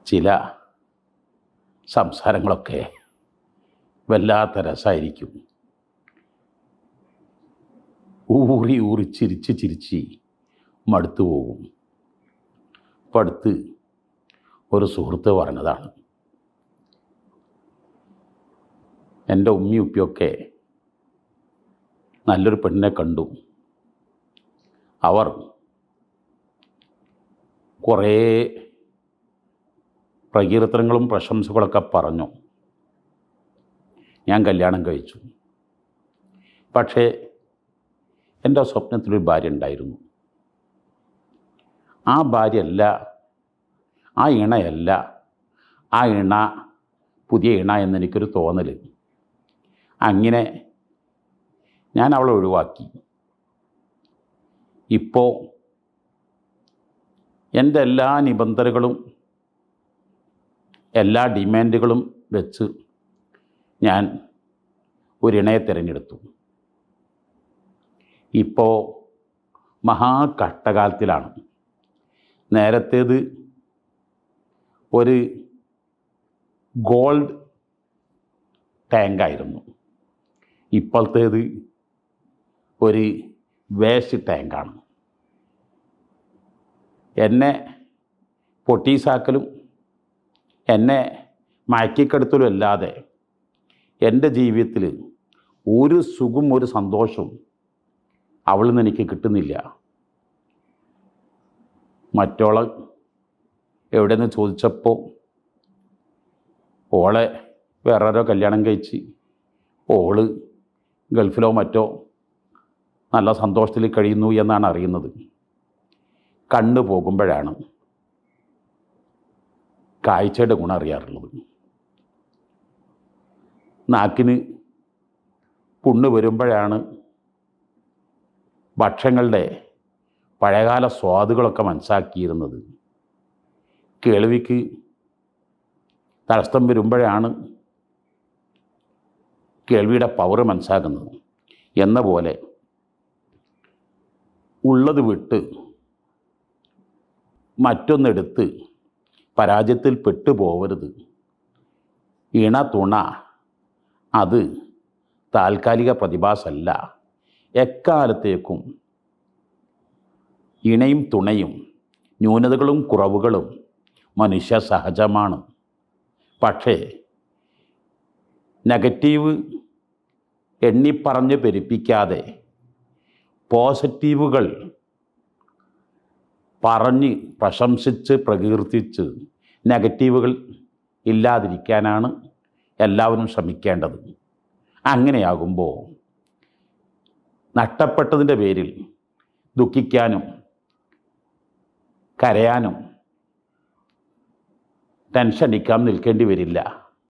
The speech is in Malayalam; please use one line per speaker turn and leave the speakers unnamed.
ചില സംസാരങ്ങളൊക്കെ വല്ലാത്ത രസമായിരിക്കും. ഊറി ഊറി ചിരിച്ച് ചിരിച്ച് മടുത്തു പോകും. ഇപ്പം അടുത്ത് ഒരു സുഹൃത്ത് പറഞ്ഞതാണ്, എൻ്റെ ഉമ്മയും ഉപ്പിയൊക്കെ നല്ലൊരു പെണ്ണിനെ കണ്ടു. അവർ കുറേ പ്രകീർത്തനങ്ങളും പ്രശംസകളൊക്കെ പറഞ്ഞു. ഞാൻ കല്യാണം കഴിച്ചു. പക്ഷേ എൻ്റെ സ്വപ്നത്തിലൊരു ഭാര്യ ഉണ്ടായിരുന്നു. ആ ഭാര്യയല്ല, ആ ഇണയല്ല, ആ ഇണ പുതിയ ഇണ എന്നെനിക്കൊരു തോന്നൽ. അങ്ങനെ ഞാൻ അവളെ ഒഴിവാക്കി. ഇപ്പോൾ എൻ്റെ എല്ലാ നിബന്ധനകളും എല്ലാ ഡിമാൻഡുകളും വെച്ച് ഞാൻ ഒരിണയെ തിരഞ്ഞെടുത്തു. ഇപ്പോൾ മഹാകഷ്ടകാലത്തിലാണ്. നേരത്തേത് ഒരു ഗോൾഡ് ടാങ്കായിരുന്നു, ഇപ്പോഴത്തേത് ഒരു വേസ്റ്റ് ടാങ്കാണ്. എന്നെ പൊട്ടീസാക്കലും എന്നെ മയക്കിക്കെടുത്തലും അല്ലാതെ എൻ്റെ ജീവിതത്തിൽ ഒരു സുഖം ഒരു സന്തോഷവും അവളിൽ നിന്ന് എനിക്ക് കിട്ടുന്നില്ല. മറ്റോളെ എവിടെയെന്ന് ചോദിച്ചപ്പോൾ ഓളെ വേറൊരോ കല്യാണം കഴിച്ച് ഓള് ഗൾഫിലോ മറ്റോ നല്ല സന്തോഷത്തിൽ കഴിയുന്നു എന്നാണ് അറിയുന്നത്. കണ്ണ് പോകുമ്പോഴാണ് കാഴ്ചയുടെ ഗുണം അറിയാറുള്ളത്. നാക്കിന് പുണ്ണ് വരുമ്പോഴാണ് ഭക്ഷങ്ങളുടെ പഴയകാല സ്വാദുകളൊക്കെ മനസ്സാക്കിയിരുന്നത്. കേൾവിക്ക് തടസ്സം വരുമ്പോഴാണ് കേൾവിയുടെ പവർ മനസ്സാക്കുന്നത്. എന്ന പോലെ ഉള്ളത് വിട്ട് മറ്റൊന്നെടുത്ത് പരാജയത്തിൽ പെട്ടുപോകരുത്. ഇണ തുണ അത് താൽക്കാലിക പ്രതിഭാസമല്ല. എക്കാലത്തേക്കും ഇണയും തുണയും ന്യൂനതകളും കുറവുകളും മനുഷ്യ സഹജമാണ്. പക്ഷേ നെഗറ്റീവ് എണ്ണിപ്പറഞ്ഞ് പെരുപ്പിക്കാതെ പോസിറ്റീവുകൾ പറഞ്ഞ് പ്രശംസിച്ച് പ്രകീർത്തിച്ച് നെഗറ്റീവുകൾ ഇല്ലാതിരിക്കാനാണ് എല്ലാവരും ശ്രമിക്കേണ്ടത്. അങ്ങനെയാകുമ്പോൾ നഷ്ടപ്പെട്ടതിൻ്റെ പേരിൽ ദുഃഖിക്കാനും കരയാനും ടെൻഷൻ അടിക്കാൻ നിൽക്കേണ്ടി വരില്ല.